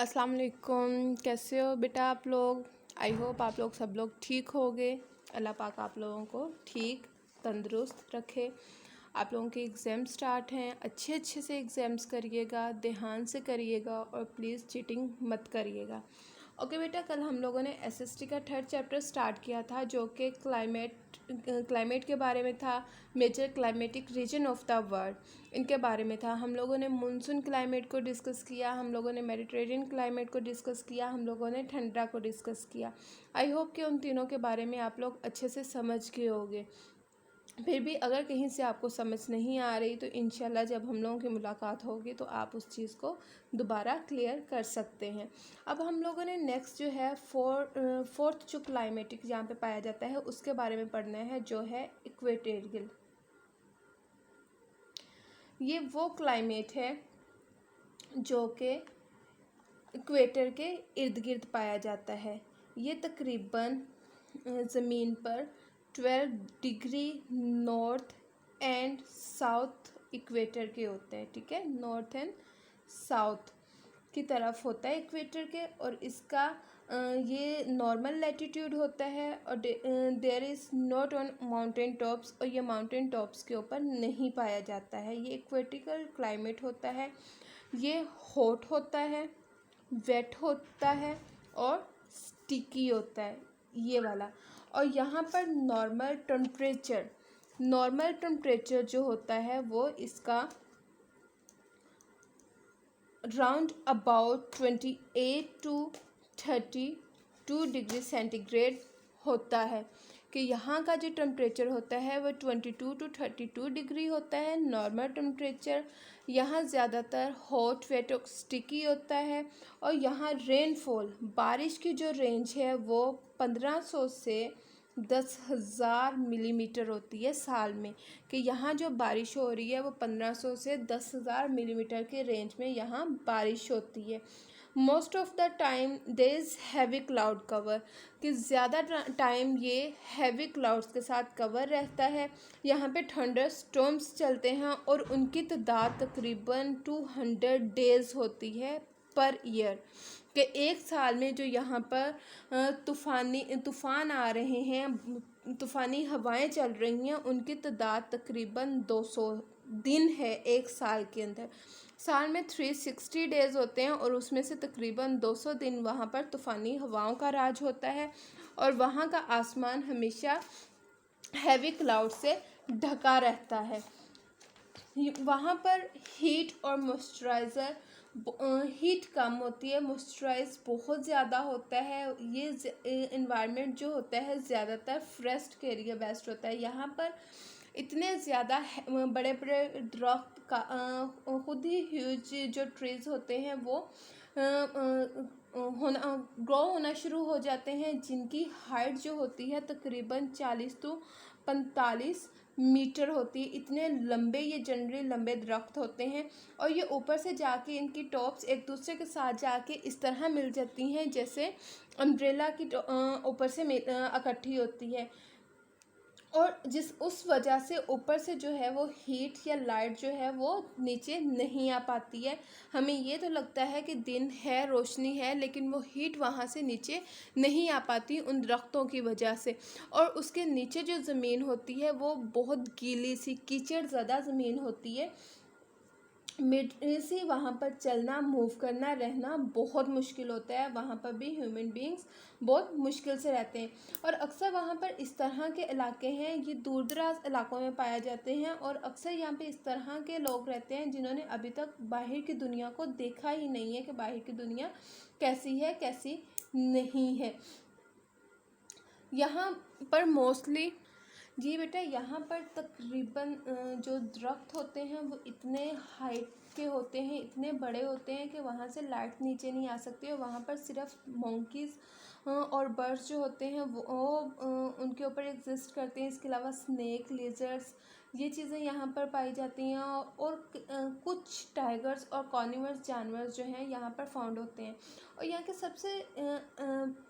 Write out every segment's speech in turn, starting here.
अस्सलाम वालेकुम। कैसे हो बेटा आप लोग? आई होप आप लोग सब लोग ठीक होगे। अल्लाह पाक आप लोगों को ठीक तंदुरुस्त रखे। आप लोगों के एग्ज़ाम स्टार्ट हैं, अच्छे अच्छे से एग्ज़ाम्स करिएगा, ध्यान से करिएगा और प्लीज़ चीटिंग मत करिएगा। ओके बेटा, कल हम लोगों ने एसएसटी का 3rd चैप्टर स्टार्ट किया था जो कि क्लाइमेट के बारे में था। Major climatic region of the world इनके बारे में था। हम लोगों ने मानसून क्लाइमेट को डिस्कस किया, हम लोगों ने मेडिटेरेनियन क्लाइमेट को डिस्कस किया, हम लोगों ने ठंडा को डिस्कस किया। आई होप कि उन तीनों के बारे में आप लोग अच्छे से समझ गए होंगे। फिर भी अगर कहीं से आपको समझ नहीं आ रही तो इंशाल्लाह जब हम लोगों की मुलाकात होगी तो आप उस चीज़ को दोबारा क्लियर कर सकते हैं। अब हम लोगों ने नेक्स्ट जो है फोर्थ जो क्लाइमेटिक यहाँ पे पाया जाता है उसके बारे में पढ़ना है, जो है इक्वेटोरियल। ये वो क्लाइमेट है जो कि इक्वेटर के इर्द गिर्द पाया जाता है। ये तकरीबन ज़मीन पर 12 degree north and south equator के होते हैं। ठीक है, नॉर्थ एंड साउथ की तरफ होता है इक्वेटर के, और इसका ये नॉर्मल लैटिट्यूड होता है और there is not on mountain tops, और ये माउंटेन टॉप्स के ऊपर नहीं पाया जाता है। ये इक्वेटिकल क्लाइमेट होता है। ये हॉट होता है, वेट होता है और स्टिकी होता है, ये वाला। और यहाँ पर नॉर्मल टेम्परेचर जो होता है वो इसका round about 28 to 32 degree centigrade होता है। कि यहाँ का जो टेम्परेचर होता है वो 22 टू 32 डिग्री होता है नॉर्मल टेम्परेचर। यहाँ ज़्यादातर हॉट वेट और स्टिकी होता है। और यहाँ रेनफॉल, बारिश की जो रेंज है वो 1500 से 10,000 मिलीमीटर होती है साल में। कि यहाँ जो बारिश हो रही है वो 1500 से 10,000 मिलीमीटर के रेंज में यहाँ बारिश होती है। Most of the time there is heavy cloud cover, कि ज़्यादा टाइम ये हैवी क्लाउड्स के साथ कवर रहता है। यहाँ पे थंडर स्टॉर्म्स चलते हैं और उनकी तादाद तकरीबन 200 डेज़ होती है पर ईयर। कि एक साल में जो यहाँ पर तूफ़ान आ रहे हैं, तूफ़ानी हवाएं चल रही हैं, उनकी तादाद तकरीबन 200 दिन है एक साल के अंदर। साल में 360 डेज़ होते हैं और उसमें से तकरीबन 200 दिन वहाँ पर तूफ़ानी हवाओं का राज होता है। और वहाँ का आसमान हमेशा हैवी क्लाउड से ढका रहता है। वहाँ पर हीट और मॉइस्चराइज़र, हीट कम होती है, मॉइस्चराइज बहुत ज़्यादा होता है। ये इन्वायरमेंट जो होता है ज़्यादातर फॉरेस्ट के एरिया बेस्ट होता है। यहाँ पर इतने ज़्यादा बड़े बड़े दरख्त का खुद ही ह्यूज जो ट्रीज़ होते हैं वो ग्रो होना शुरू हो जाते हैं, जिनकी हाइट जो होती है तकरीबन 40 to 45 मीटर होती है। इतने लंबे ये जनरली लंबे दरख्त होते हैं। और ये ऊपर से जाके इनकी टॉप्स एक दूसरे के साथ जाके इस तरह मिल जाती हैं जैसे अम्ब्रेला की ऊपर से इकट्ठी होती है। और उस वजह से ऊपर से जो है वो हीट या लाइट जो है वो नीचे नहीं आ पाती है। हमें ये तो लगता है कि दिन है, रोशनी है, लेकिन वो हीट वहाँ से नीचे नहीं आ पाती उन दरख्तों की वजह से। और उसके नीचे जो ज़मीन होती है वो बहुत गीली सी कीचड़ ज़्यादा ज़मीन होती है। से वहाँ पर चलना, मूव करना, रहना बहुत मुश्किल होता है। वहाँ पर भी ह्यूमन बींग्स बहुत मुश्किल से रहते हैं। और अक्सर वहाँ पर इस तरह के इलाके हैं, ये दूर दराज इलाकों में पाए जाते हैं। और अक्सर यहाँ पे इस तरह के लोग रहते हैं जिन्होंने अभी तक बाहर की दुनिया को देखा ही नहीं है कि बाहर की दुनिया कैसी है कैसी नहीं है। यहाँ पर मोस्टली जी बेटा, यहाँ पर तकरीबन जो दरख्त होते हैं वो इतने हाइट के होते हैं, इतने बड़े होते हैं कि वहाँ से लाइट नीचे नहीं आ सकती। और वहाँ पर सिर्फ मंकीज़ और बर्ड्स जो होते हैं वो उनके ऊपर एग्जिस्ट करते हैं। इसके अलावा स्नेक, लेजर्स, ये चीज़ें यहाँ पर पाई जाती हैं। और कुछ टाइगर्स और कॉर्निवर्स जानवर जो हैं यहाँ पर फाउंड होते हैं। और यहाँ के सबसे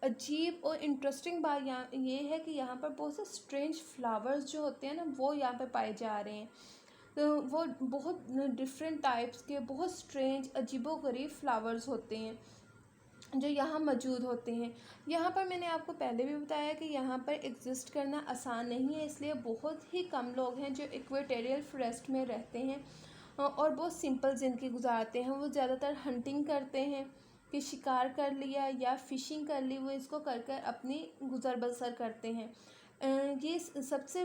अजीब और इंटरेस्टिंग बात यहाँ ये है कि यहाँ पर बहुत से स्ट्रेंज फ्लावर्स जो होते हैं ना वो यहाँ पे पाए जा रहे हैं। तो वो बहुत डिफरेंट टाइप्स के बहुत स्ट्रेंज अजीबोगरीब फ्लावर्स होते हैं। जो यहाँ मौजूद होते हैं। यहाँ पर मैंने आपको पहले भी बताया कि यहाँ पर एग्जिस्ट करना आसान नहीं है, इसलिए बहुत ही कम लोग हैं जो इक्वेटोरियल फॉरेस्ट में रहते हैं और बहुत सिंपल ज़िंदगी गुजारते हैं। वो ज़्यादातर हंटिंग करते हैं कि शिकार कर लिया या फ़िशिंग कर ली, वो इसको कर कर अपनी गुज़र बसर करते हैं। ये सबसे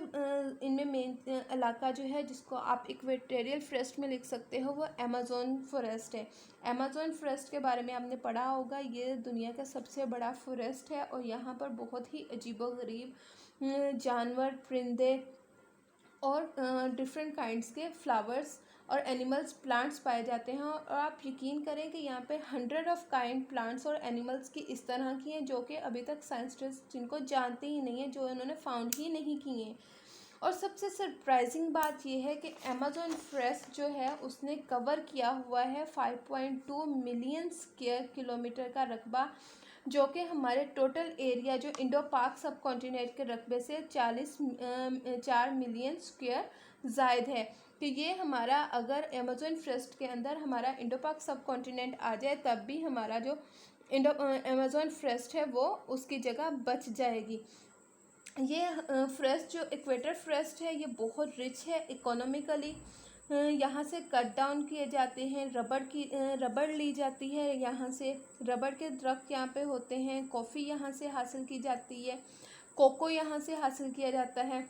इनमें मेन इलाका जो है जिसको आप इक्वेटोरियल फॉरेस्ट में लिख सकते हो वो अमेज़न फॉरेस्ट है। अमेज़न फॉरेस्ट के बारे में आपने पढ़ा होगा, ये दुनिया का सबसे बड़ा फॉरेस्ट है और यहाँ पर बहुत ही अजीबोगरीब जानवर, परिंदे और डिफरेंट काइंड्स के फ्लावर्स और एनिमल्स, प्लांट्स पाए जाते हैं। और आप यकीन करें कि यहाँ पे 100 ऑफ काइंड प्लांट्स और एनिमल्स की इस तरह की हैं जो कि अभी तक साइंटिस्ट जिनको जानते ही नहीं है, जो इन्होंने फाउंड ही नहीं किए हैं। और सबसे सरप्राइजिंग बात यह है कि अमेज़न फॉरेस्ट जो है उसने कवर किया हुआ है 5.2 मिलियन स्क्वायर किलोमीटर का रकबा, जो कि हमारे टोटल एरिया जो इंडो पाक सब कॉन्टिनेंट के रकबे से 4 मिलियन स्क्वायर ज़ायद है। कि ये हमारा अगर अमेज़न फॉरेस्ट के अंदर हमारा इंडो पाक सब कॉन्टिनेंट आ जाए तब भी हमारा जो अमेज़न फॉरेस्ट है वो उसकी जगह बच जाएगी। ये फॉरेस्ट जो इक्वेटर फॉरेस्ट है ये बहुत रिच है इकोनॉमिकली। यहाँ से कट डाउन किए जाते हैं, रबड़ ली जाती है, यहाँ से रबड़ के दरख्त यहाँ पे होते हैं, कॉफ़ी यहाँ से हासिल की जाती है, कोको यहाँ से हासिल किया जाता है,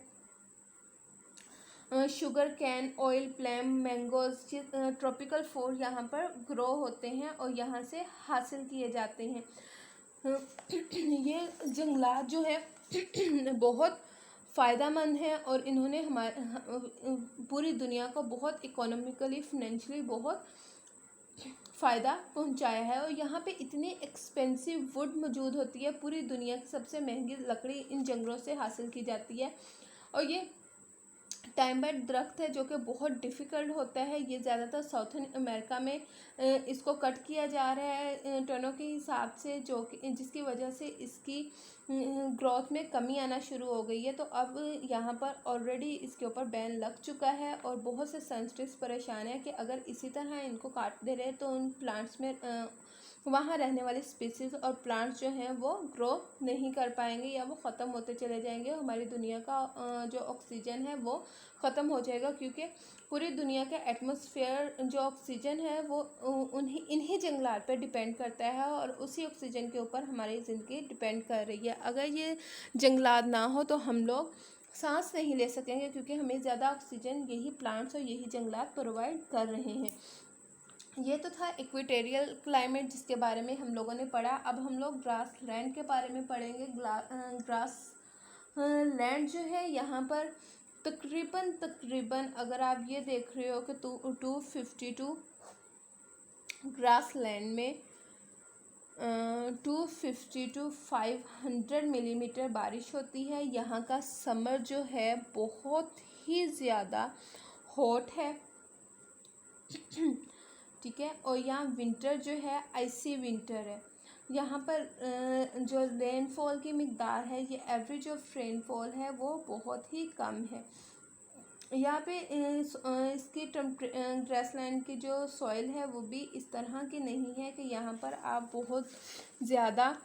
sugar cane, oil plum, mangoes, tropical food यहाँ पर ग्रो होते हैं और यहाँ से हासिल किए जाते हैं। ये जंगलात जो है बहुत फ़ायदेमंद है और इन्होंने हमारे पूरी दुनिया को बहुत इकोनॉमिकली, फाइनेंशियली बहुत फ़ायदा पहुंचाया है। और यहाँ पे इतनी एक्सपेंसिव वुड मौजूद होती है, पूरी दुनिया की सबसे महंगी लकड़ी इन जंगलों से हासिल की जाती है। और ये टाइम बाइट दरख्त है जो कि बहुत डिफ़िकल्ट होता है। ये ज़्यादातर साउथर्न अमेरिका में इसको कट किया जा रहा है टनों के हिसाब से, जो कि जिसकी वजह से इसकी ग्रोथ में कमी आना शुरू हो गई है। तो अब यहाँ पर ऑलरेडी इसके ऊपर बैन लग चुका है और बहुत से साइंटिस्ट परेशान हैं कि अगर इसी तरह इनको काट दे रहे तो उन प्लांट्स में वहाँ रहने वाली स्पीसीज़ और प्लांट्स जो हैं वो ग्रो नहीं कर पाएंगे या वो ख़त्म होते चले जाएंगे। हमारी दुनिया का जो ऑक्सीजन है वो ख़त्म हो जाएगा, क्योंकि पूरी दुनिया के एटमॉस्फेयर जो ऑक्सीजन है वो इन्हीं जंगलात पर डिपेंड करता है और उसी ऑक्सीजन के ऊपर हमारी ज़िंदगी डिपेंड कर रही है। अगर ये जंगलात ना हो तो हम लोग सांस नहीं ले सकेंगे, क्योंकि हमें ज़्यादा ऑक्सीजन यही प्लांट्स और यही जंगलात प्रोवाइड कर रहे हैं। ये तो था इक्वेटोरियल क्लाइमेट जिसके बारे में हम लोगों ने पढ़ा। अब हम लोग ग्रास लैंड के बारे में पढ़ेंगे। ग्रास लैंड जो है यहाँ पर तकरीबन अगर आप ये देख रहे हो कि 252 ग्रास लैंड में 250 to 500 मिलीमीटर बारिश होती है। यहाँ का समर जो है बहुत ही ज़्यादा हॉट है, ठीक है। और यहाँ विंटर जो है आइसी विंटर है। यहाँ पर जो रेनफॉल की मिकदार है, ये एवरेज ऑफ रेनफॉल है वो बहुत ही कम है। यहाँ पे इसकी ग्रासलैंड की जो सॉइल है वो भी इस तरह की नहीं है कि यहाँ पर आप बहुत ज़्यादा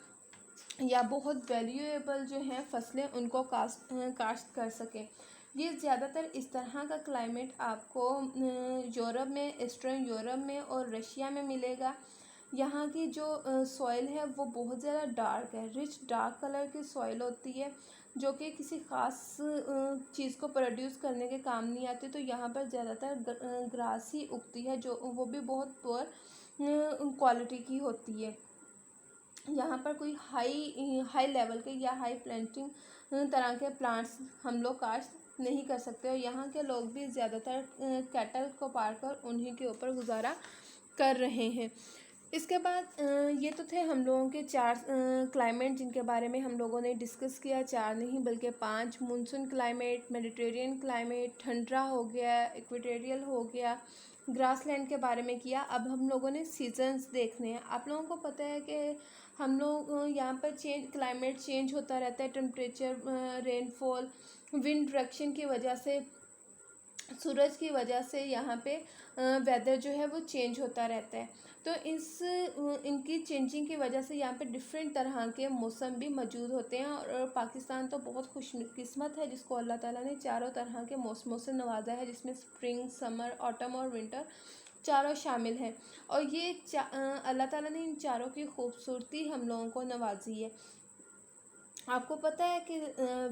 या बहुत वैल्यूएबल जो हैं फसलें उनको काश्त कर सकें। ये ज़्यादातर इस तरह का क्लाइमेट आपको यूरोप में, ईस्टर्न यूरोप में और रशिया में मिलेगा। यहाँ की जो सॉइल है वो बहुत ज़्यादा डार्क है, रिच डार्क कलर की सॉइल होती है जो कि किसी ख़ास चीज़ को प्रोड्यूस करने के काम नहीं आती। तो यहाँ पर ज़्यादातर ग्रास ही उगती है, जो वो भी बहुत पुअर क्वालिटी की होती है। यहाँ पर कोई हाई लेवल के या हाई प्लांटिंग तरह के प्लांट्स हम लोग काश्त नहीं कर सकते। और यहाँ के लोग भी ज़्यादातर कैटल को पाल कर उन्हीं के ऊपर गुजारा कर रहे हैं। इसके बाद ये तो थे हम लोगों के 4 क्लाइमेट जिनके बारे में हम लोगों ने डिस्कस किया। 4 नहीं बल्कि 5। मानसून क्लाइमेट, मेडिटेरियन क्लाइमेट, ठंडा हो गया, इक्वेटोरियल हो गया, ग्रासलैंड के बारे में किया। अब हम लोगों ने सीजन्स देखने हैं। आप लोगों को पता है कि हम लोग यहाँ पर क्लाइमेट चेंज होता रहता है, टेम्परेचर, रेनफॉल, विंड डायरेक्शन की वजह से सूरज की वजह से यहाँ पे वेदर जो है वो चेंज होता रहता है। तो इनकी चेंजिंग की वजह से यहाँ पे डिफरेंट तरह के मौसम भी मौजूद होते हैं। और पाकिस्तान तो बहुत खुशकिस्मत है जिसको अल्लाह ताला ने चारों तरह के मौसमों से नवाजा है, जिसमें स्प्रिंग, समर, ऑटम और विंटर चारों शामिल हैं। और ये अल्लाह ताला ने इन चारों की खूबसूरती हम लोगों को नवाजी है। आपको पता है कि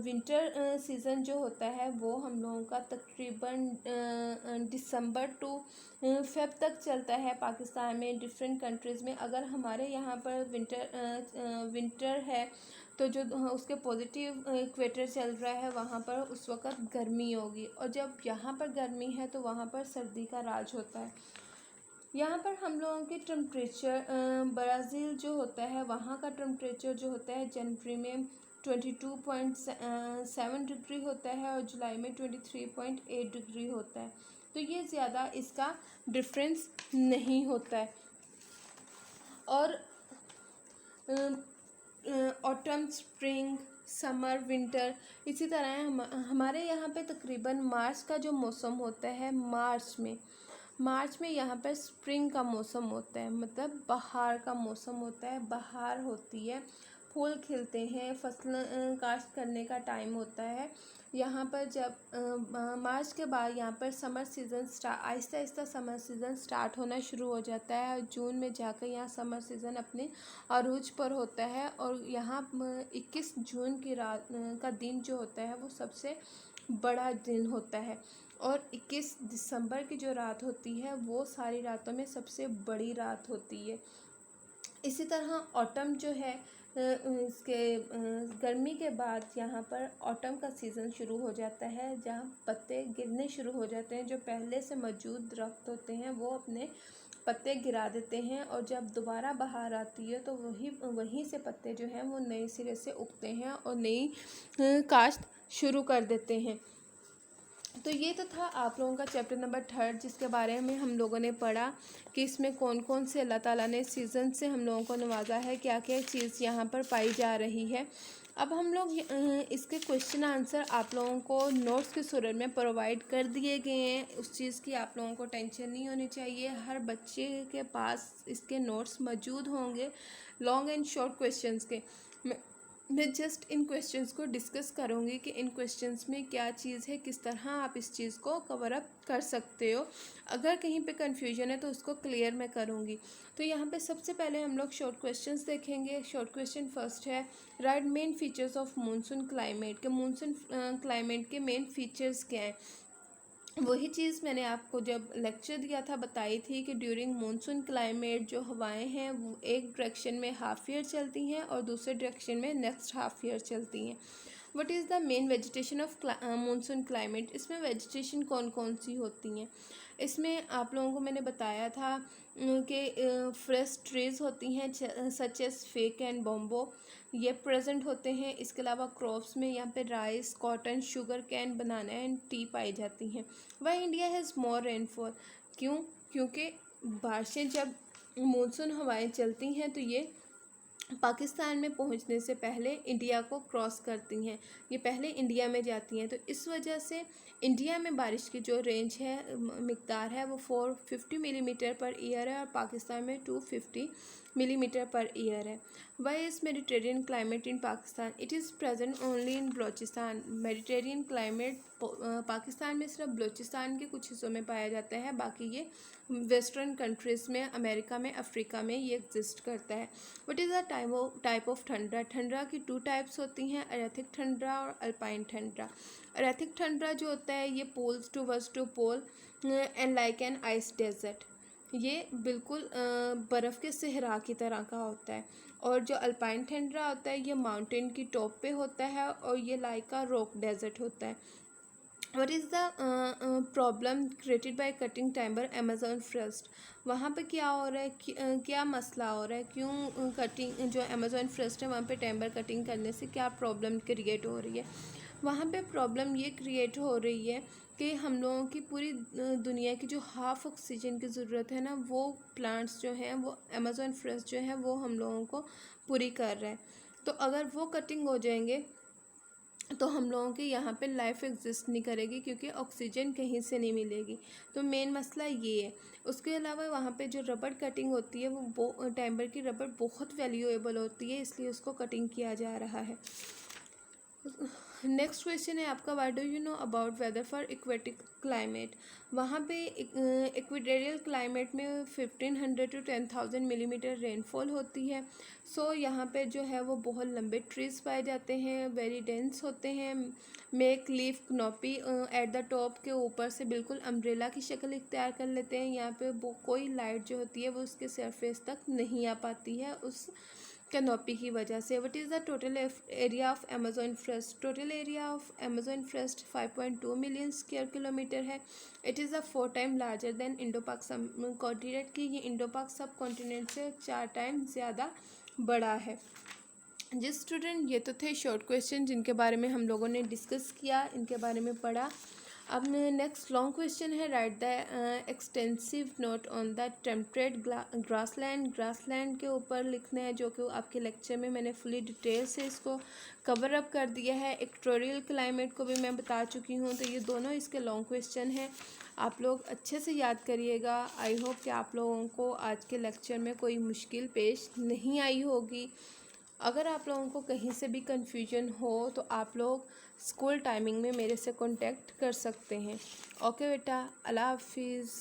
विंटर सीज़न जो होता है वो हम लोगों का तकरीबन दिसंबर टू फेब तक चलता है पाकिस्तान में, डिफरेंट कंट्रीज़ में। अगर हमारे यहाँ पर विंटर है तो जो उसके पॉजिटिव इक्वेटर चल रहा है वहाँ पर उस वक़्त गर्मी होगी, और जब यहाँ पर गर्मी है तो वहाँ पर सर्दी का राज होता है। यहाँ पर हम लोगों के टेम्परेचर ब्राज़ील जो होता है वहाँ का टेम्परेचर जो होता है जनवरी में 22.7 डिग्री होता है और जुलाई में 23.8 डिग्री होता है। तो ये ज़्यादा इसका डिफरेंस नहीं होता है। और ऑटम, स्प्रिंग, समर, विंटर इसी तरह हमारे यहाँ पे तकरीबन मार्च का जो मौसम होता है, मार्च में यहाँ पर स्प्रिंग का मौसम होता है, मतलब बहार का मौसम होता है। बहार होती है, फूल खिलते हैं, फसल काश्त करने का टाइम होता है। यहाँ पर जब मार्च के बाद यहाँ पर summer season Aahista Aahista summer season start होना शुरू हो जाता है, और जून में जाकर यहाँ समर सीज़न अपने अरूज पर होता है। और यहाँ 21 जून की रात का दिन जो होता है वो सबसे बड़ा दिन होता है, और 21 दिसंबर की जो रात होती है वो सारी रातों में सबसे बड़ी रात होती है। इसी तरह ऑटम जो है इसके गर्मी के बाद यहाँ पर ऑटम का सीज़न शुरू हो जाता है, जहाँ पत्ते गिरने शुरू हो जाते हैं। जो पहले से मौजूद दरख्त होते हैं वो अपने पत्ते गिरा देते हैं, और जब दोबारा बहार आती है तो वहीं से पत्ते जो हैं वो नए सिरे से उगते हैं और नई काश्त शुरू कर देते हैं। तो ये तो था आप लोगों का चैप्टर नंबर 3, जिसके बारे में हम लोगों ने पढ़ा कि इसमें कौन कौन से अल्लाह ताला ने सीज़न से हम लोगों को नवाजा है, क्या क्या चीज़ यहाँ पर पाई जा रही है। अब हम लोग इसके क्वेश्चन आंसर आप लोगों को नोट्स के सूरत में प्रोवाइड कर दिए गए हैं। उस चीज़ की आप लोगों को टेंशन नहीं होनी चाहिए, हर बच्चे के पास इसके नोट्स मौजूद होंगे, लॉन्ग एंड शॉर्ट क्वेश्चंस के। मैं जस्ट इन क्वेश्चंस को डिस्कस करूँगी कि इन क्वेश्चंस में क्या चीज़ है, किस तरह आप इस चीज़ को कवर अप कर सकते हो। अगर कहीं पे कंफ्यूजन है तो उसको क्लियर मैं करूँगी। तो यहाँ पे सबसे पहले हम लोग शॉर्ट क्वेश्चंस देखेंगे। शॉर्ट क्वेश्चन फर्स्ट है, right main features of monsoon climate, के मानसून क्लाइमेट के मेन फीचर्स क्या हैं। वही चीज़ मैंने आपको जब लेक्चर दिया था बताई थी कि ड्यूरिंग मानसून क्लाइमेट जो हवाएं हैं वो एक डायरेक्शन में हाफ ईयर चलती हैं और दूसरे डायरेक्शन में नेक्स्ट हाफ ईयर चलती हैं। What is the main vegetation of monsoon climate, इसमें वेजिटेशन कौन कौन सी होती हैं। इसमें आप लोगों को मैंने बताया था कि फ्रेश ट्रीज़ होती हैं सच एस फेक एंड बॉम्बो, ये प्रेजेंट होते हैं। इसके अलावा क्रॉप्स में यहाँ पे rice, cotton, sugar cane, banana and tea पाई जाती हैं। वह इंडिया हैज़ मोर रेनफॉल, क्योंकि बारिशें जब मानसून हवाएं चलती हैं तो ये पाकिस्तान में पहुंचने से पहले इंडिया को क्रॉस करती हैं, ये पहले इंडिया में जाती हैं। तो इस वजह से इंडिया में बारिश की जो रेंज है, मिकदार है, वो 450 मिलीमीटर पर ईयर है, और पाकिस्तान में 250 मिलीमीटर पर ईयर है। Why is Mediterranean climate in Pakistan, it is present only in Balochistan. Mediterranean climate Pakistan में सिर्फ बलूचिस्तान के कुछ हिस्सों में पाया जाता है, बाकी ये वेस्टर्न कंट्रीज़ में, अमेरिका में, अफ्रीका में ये एग्जिस्ट करता है। What is the type of ठंडा, ठंडा की 2 टाइप्स होती हैं, अरेथिक ठंडा और अल्पाइन ठंडा। अरेथिक ठंडा जो होता है ये poles to verse to pole and like an ice desert, ये बिल्कुल बर्फ़ के सहरा की तरह का होता है। और जो अल्पाइन ठंडा होता है ये माउंटेन की टॉप पे होता है, और ये लाइक का रॉक डेजर्ट होता है। What is the problem created by cutting timber Amazon forest, वहाँ पे क्या हो रहा है, क्या मसला हो रहा है, क्यों कटिंग जो अमेजोन फॉरेस्ट है वहाँ पे टाइम्बर कटिंग करने से क्या प्रॉब्लम क्रिएट हो रही है। वहाँ पे प्रॉब्लम ये क्रिएट हो रही है कि हम लोगों की पूरी दुनिया की जो हाफ ऑक्सीजन की ज़रूरत है ना, वो प्लांट्स जो हैं वो अमेजोन फॉरेस्ट जो है वो हम लोगों को पूरी कर रहा है। तो अगर वो कटिंग हो जाएंगे तो हम लोगों के यहाँ पे लाइफ एग्जिस्ट नहीं करेगी, क्योंकि ऑक्सीजन कहीं से नहीं मिलेगी। तो मेन मसला ये है। उसके अलावा वहाँ पे जो रबड़ कटिंग होती है वो टाइम्बर की रबड़ बहुत वैल्यूएबल होती है, इसलिए उसको कटिंग किया जा रहा है। नेक्स्ट क्वेश्चन है आपका, what do you know about whether for aquatic climate. वहाँ पे इक्वेटोरियल क्लाइमेट में 1500 to 10,000 मिलीमीटर रेनफॉल होती है। सो यहाँ पे जो है वो बहुत लंबे ट्रीज पाए जाते हैं, वेरी डेंस होते हैं, make leaf canopy at the top के ऊपर से बिल्कुल अम्ब्रेला की शक्ल इख्तियार कर लेते हैं। यहाँ पे कोई लाइट जो होती है वो उसके सरफेस तक नहीं आ पाती है उस कैनोपी की वजह से। What is the total area of Amazon forest. Total area of Amazon forest 5.2 million square kilometre है। It is 4 time larger than Indo Pak सब कॉन्टिनेंट की। ये इंडो पाक सब कॉन्टिनेंट से 4 टाइम ज़्यादा बड़ा है। जिस स्टूडेंट, ये तो थे शॉर्ट क्वेश्चन जिनके बारे में हम लोगों ने डिस्कस किया, इनके बारे में पढ़ा। अब नेक्स्ट लॉन्ग क्वेश्चन है, right the extensive note on the temperate grassland. Grassland के ऊपर लिखना है, जो कि आपके लेक्चर में मैंने फुली डिटेल से इसको कवर अप कर दिया है। इक्वेटोरियल क्लाइमेट को भी मैं बता चुकी हूँ। तो ये दोनों इसके लॉन्ग क्वेश्चन हैं, आप लोग अच्छे से याद करिएगा। आई होप कि आप लोगों को आज के लेक्चर में कोई मुश्किल पेश नहीं आई होगी। अगर आप लोगों को कहीं से भी कन्फ्यूजन हो तो आप लोग स्कूल टाइमिंग में मेरे से कांटेक्ट कर सकते हैं। ओके बेटा, अल्लाह हाफिज़।